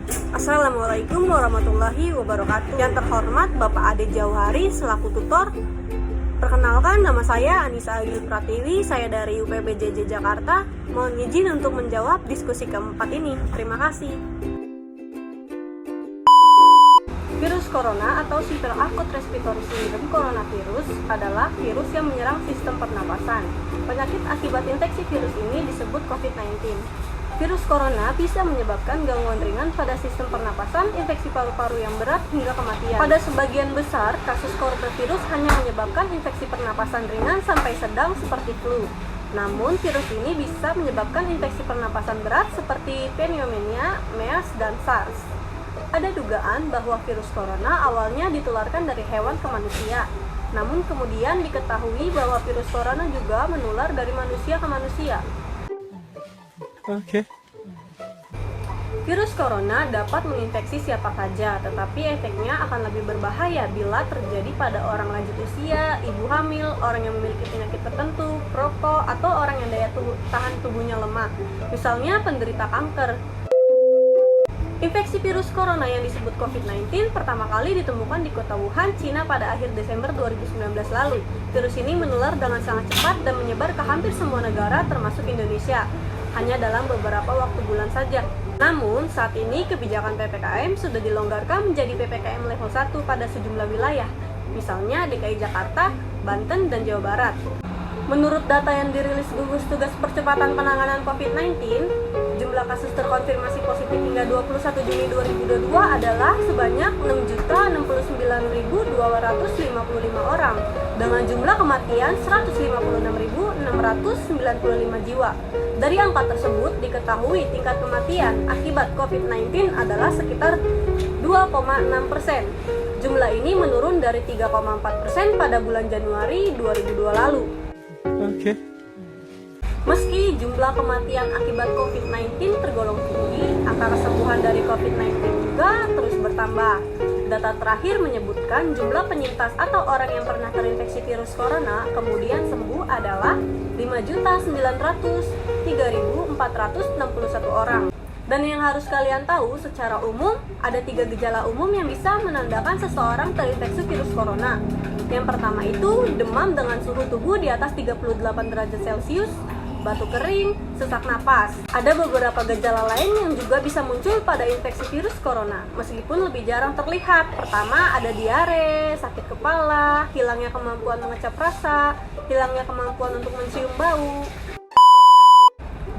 Assalamualaikum warahmatullahi wabarakatuh. Yang terhormat Bapak Ade Jauhari selaku tutor. Perkenalkan, nama saya Anissa Ayu Pratiwi, saya dari UPBJJ Jakarta. Mohon izin untuk menjawab diskusi keempat ini. Terima kasih. Virus corona atau Severe Acute Respiratory Syndrome coronavirus adalah virus yang menyerang sistem pernapasan. Penyakit akibat infeksi virus ini disebut COVID-19. Virus corona bisa menyebabkan gangguan ringan pada sistem pernapasan, infeksi paru-paru yang berat, hingga kematian. Pada sebagian besar, kasus coronavirus hanya menyebabkan infeksi pernapasan ringan sampai sedang seperti flu. Namun, virus ini bisa menyebabkan infeksi pernapasan berat seperti pneumonia, MERS, dan SARS. Ada dugaan bahwa virus corona awalnya ditularkan dari hewan ke manusia. Namun kemudian diketahui bahwa virus corona juga menular dari manusia ke manusia. Oke. Virus corona dapat menginfeksi siapa saja, tetapi efeknya akan lebih berbahaya bila terjadi pada orang lanjut usia, ibu hamil, orang yang memiliki penyakit tertentu, perokok, atau orang yang daya tahan tubuhnya lemah, misalnya penderita kanker. Infeksi virus corona yang disebut COVID-19 pertama kali ditemukan di kota Wuhan, Cina pada akhir Desember 2019 lalu. Virus ini menular dengan sangat cepat dan menyebar ke hampir semua negara termasuk Indonesia, hanya dalam beberapa waktu bulan saja. Namun, saat ini kebijakan PPKM sudah dilonggarkan menjadi PPKM level 1 pada sejumlah wilayah, misalnya DKI Jakarta, Banten, dan Jawa Barat. Menurut data yang dirilis gugus tugas percepatan penanganan COVID-19, jumlah kasus terkonfirmasi positif hingga 21 Juni 2022 adalah sebanyak 6.069.255 orang, dengan jumlah kematian 156.695 jiwa. Dari angka tersebut diketahui tingkat kematian akibat COVID-19 adalah sekitar 2,6%. Jumlah ini menurun dari 3,4% pada bulan Januari 2002 lalu. Oke. Meski jumlah kematian akibat COVID-19 tergolong tinggi, angka kesembuhan dari COVID-19 juga terus bertambah. Data terakhir menyebutkan jumlah penyintas atau orang yang pernah terinfeksi virus corona kemudian sembuh adalah 5.903.461 orang. Dan yang harus kalian tahu, secara umum ada 3 gejala umum yang bisa menandakan seseorang terinfeksi virus corona. Yang pertama itu demam dengan suhu tubuh di atas 38 derajat Celcius, batuk kering, sesak napas. Ada beberapa gejala lain yang juga bisa muncul pada infeksi virus corona, meskipun lebih jarang terlihat. Pertama, ada diare, sakit kepala, hilangnya kemampuan mengecap rasa, hilangnya kemampuan untuk mencium bau.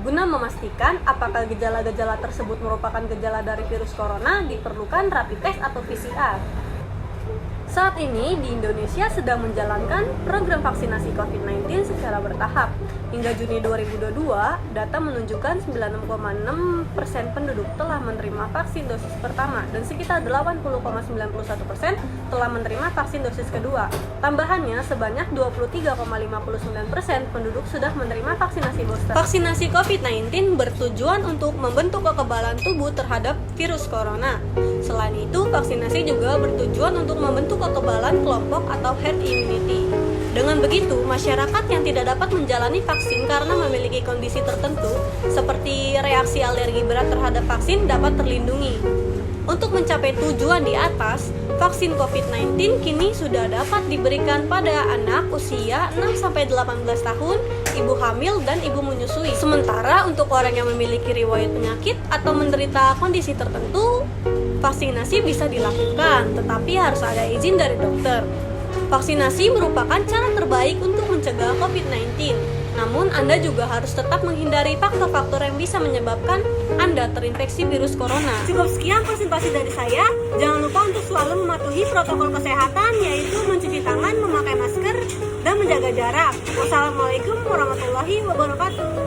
Guna memastikan apakah gejala-gejala tersebut merupakan gejala dari virus corona, diperlukan rapid test atau PCR. Saat ini di Indonesia sedang menjalankan program vaksinasi COVID-19 secara bertahap. Hingga Juni 2022, data menunjukkan 96,6% penduduk telah menerima vaksin dosis pertama dan sekitar 80,91% telah menerima vaksin dosis kedua. Tambahannya, sebanyak 23,59% penduduk sudah menerima vaksinasi booster. Vaksinasi COVID-19 bertujuan untuk membentuk kekebalan tubuh terhadap virus corona. Selain itu, vaksinasi juga bertujuan untuk membentuk kekebalan kelompok atau herd immunity. Dengan begitu, masyarakat yang tidak dapat menjalani vaksin karena memiliki kondisi tertentu, seperti reaksi alergi berat terhadap vaksin, dapat terlindungi. Untuk mencapai tujuan di atas, vaksin COVID-19 kini sudah dapat diberikan pada anak usia 6-18 tahun, ibu hamil, dan ibu menyusui. Sementara untuk orang yang memiliki riwayat penyakit atau menderita kondisi tertentu, vaksinasi bisa dilakukan, tetapi harus ada izin dari dokter. Vaksinasi merupakan cara terbaik untuk mencegah COVID-19. Namun, Anda juga harus tetap menghindari faktor-faktor yang bisa menyebabkan Anda terinfeksi virus corona. Cukup sekian presentasi dari saya. Jangan lupa untuk selalu mematuhi protokol kesehatan, yaitu mencuci tangan, memakai masker, dan menjaga jarak. Wassalamualaikum warahmatullahi wabarakatuh.